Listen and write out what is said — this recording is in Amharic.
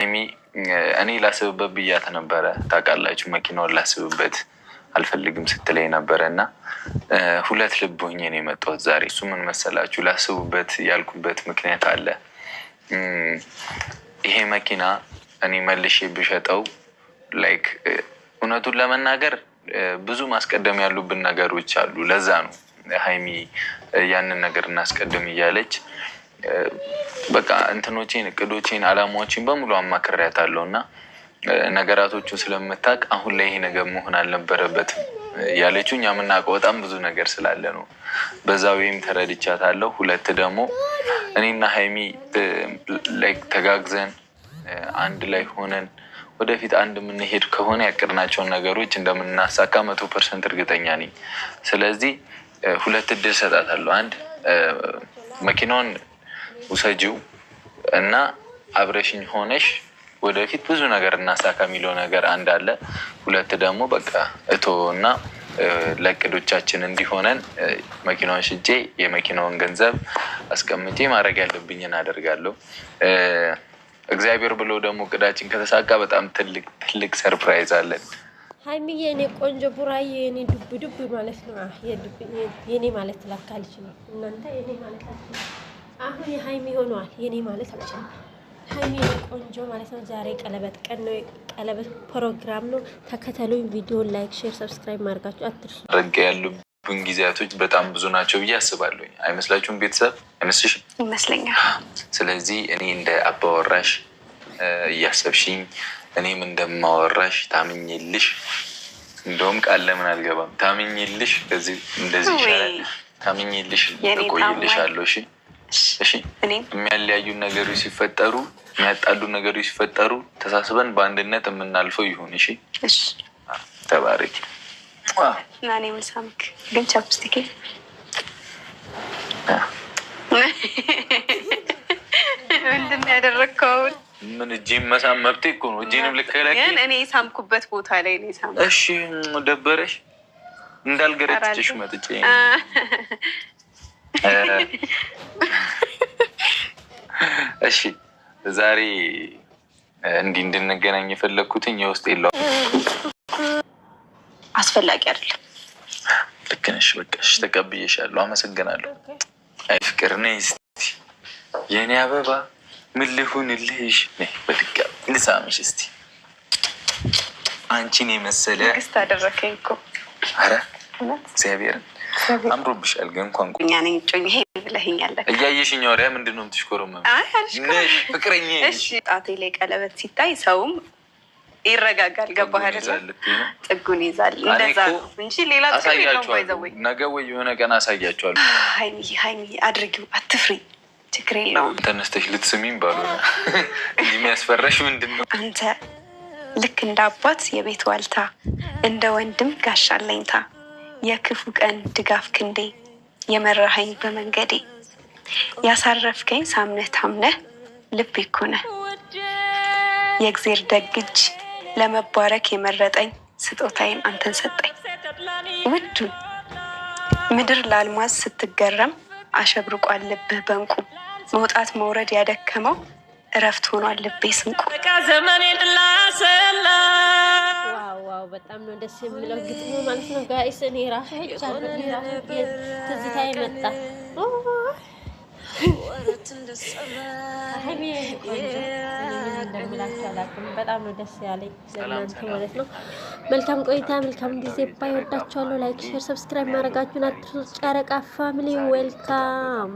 እኔ ላስብበት ብያት ነበረ ታውቃላችሁ። መኪናውን ላስብበት አልፈልግም ስትለኝ ነበረ እና ሁለት ልብ ሆኜ ነው የመጣሁት ዛሬ። እሱ ምን መሰላችሁ? ላስብበት ያልኩበት ምክንያት አለ። ይሄ መኪና እኔ መልሼ ብሸጠው ላይክ እውነቱን ለመናገር ብዙ ማስቀደም ያሉብን ነገሮች አሉ። ለዛ ነው ሀይሚ ያንን ነገር እናስቀድም እያለች በቃ እንትኖቼን እቅዶቼን አላማዎችን በሙሉ አማክሬያታለሁ እና ነገራቶቹን ስለምታውቅ አሁን ላይ ይሄ ነገር መሆን አልነበረበትም ያለችው እኛ የምናውቀው በጣም ብዙ ነገር ስላለ ነው። በዛ ወይም ተረድቻታለሁ። ሁለት ደግሞ እኔና ሀይሚ ላይክ ተጋግዘን አንድ ላይ ሆነን ወደፊት አንድ የምንሄድ ከሆነ ያቀድናቸውን ነገሮች እንደምናሳካ 100% እርግጠኛ ነኝ። ስለዚህ ሁለት እድል ሰጣታለሁ። አንድ መኪናውን ውሰጂው እና አብረሽኝ ሆነሽ ወደፊት ብዙ ነገር እናሳካ የሚለው ነገር አንድ አለ። ሁለት ደግሞ በቃ እቶ እና ለእቅዶቻችን እንዲሆነን መኪናውን ሽጬ የመኪናውን ገንዘብ አስቀምጬ ማድረግ ያለብኝን አደርጋለሁ። እግዚአብሔር ብሎ ደግሞ እቅዳችን ከተሳካ በጣም ትልቅ ሰርፕራይዝ አለን። ሀይሚዬ የኔ ቆንጆ ቡራዬ የኔ ዱብ ማለት ነው። የኔ ማለት ላካልች ነው እናንተ የኔ ማለት አሁን የሀይሚ ሆኗል። የኔ ማለት አልችልም። ሀይሚ የኔ ቆንጆ ማለት ነው። ዛሬ ቀለበት ቀን ነው። ቀለበት ፕሮግራም ነው። ተከተሉኝ። ቪዲዮ ላይክ፣ ሼር፣ ሰብስክራይብ ማድረጋችሁ አትርሱ። ረጋ ያሉብን ጊዜያቶች በጣም ብዙ ናቸው ብዬ አስባለሁ። አይመስላችሁም? ቤተሰብ አይመስልሽም? ይመስለኛል። ስለዚህ እኔ እንደ አባወራሽ እያሰብሽኝ እኔም እንደማወራሽ ታምኝልሽ፣ እንደውም ቃል ለምን አልገባም፣ ታምኝልሽ እንደዚህ ይሻላል። ታምኝልሽ እቆይልሽ አለው። እሺ የሚያለያዩ ነገሮች ሲፈጠሩ፣ የሚያጣሉ ነገሮች ሲፈጠሩ ተሳስበን በአንድነት የምናልፈው ይሁን። እሺ ተባረኪ። ናኔ ምሳምክ ግን ቻፕስቲክ ምንድን ነው ያደረግከው? ምን እጄን መሳም መብቴ እኮ ነው። እጄንም ልከለኪ ግን እኔ ሳምኩበት ቦታ ላይ ነው ሳም። እሺ ደበረሽ? እንዳልገረችሽ መጥቼ እሺ ዛሬ እንዲህ እንድንገናኝ የፈለግኩትኝ የውስጥ የለው አስፈላጊ አይደለም። ልክ ነሽ። በቃ እሺ ተቀብዬሻለሁ። አመሰግናለሁ። አይ ፍቅር ነይ እስቲ የኔ አበባ ምን ልሁንልሽ? በድጋሚ ልሳምሽ እስቲ። አንቺን የመሰለ ግስት አደረከኝ እኮ። አረ እግዚአብሔርን አምሮብሻል። ግን እንኳን እኛ ነኝ ጮኝ ይሄ ብለኸኛል። እያየሽኝ ወሬ ምንድን ነው የምትሽኮረመው? ነሽ ፍቅረኛ። እሺ ጣቴ ላይ ቀለበት ሲታይ ሰውም ይረጋጋል። ገባህ አይደል? ጥጉን ይዛል። እንደዛ ነው እንጂ ሌላ ጥግ የለውም። ባይዘወይ ነገ ወይ የሆነ ቀን አሳያቸዋለሁ። ሀይሚ አድርጊው፣ አትፍሪ፣ ችግር የለውም። ተነስተሽ ልትስሚኝ ባልሆነ እንጂ የሚያስፈራሽ ምንድን ነው? አንተ ልክ እንደ አባት የቤት ዋልታ፣ እንደ ወንድም ጋሻ አለኝታ፣ የክፉ ቀን ድጋፍ ክንዴ፣ የመራኸኝ በመንገዴ፣ ያሳረፍከኝ ሳምነህ ታምነህ ልቤ እኮ ነህ፣ የእግዜር ደግ እጅ ለመባረክ የመረጠኝ፣ ስጦታዬን አንተን ሰጠኝ። ውዱ ምድር ለአልማዝ ስትገረም አሸብርቋል ልብህ በንቁ፣ መውጣት መውረድ ያደከመው እረፍት ሆኗል ልቤ ስንቁ። ዋው በጣም ነው ደስ የሚለው ግጥሙ ማለት ነው ጋይስ። እኔ ራሴ ትዝታ ይመጣ እንደምላችሁ አላውቅም። በጣም ነው ደስ ያለኝ ለእናንተ ማለት ነው። መልካም ቆይታ፣ መልካም ጊዜ። ባይወዳችኋለሁ። ላይክ፣ ሼር፣ ሰብስክራይብ ማድረጋችሁን አትርሱ። ጨረቃ ፋሚሊ ዌልካም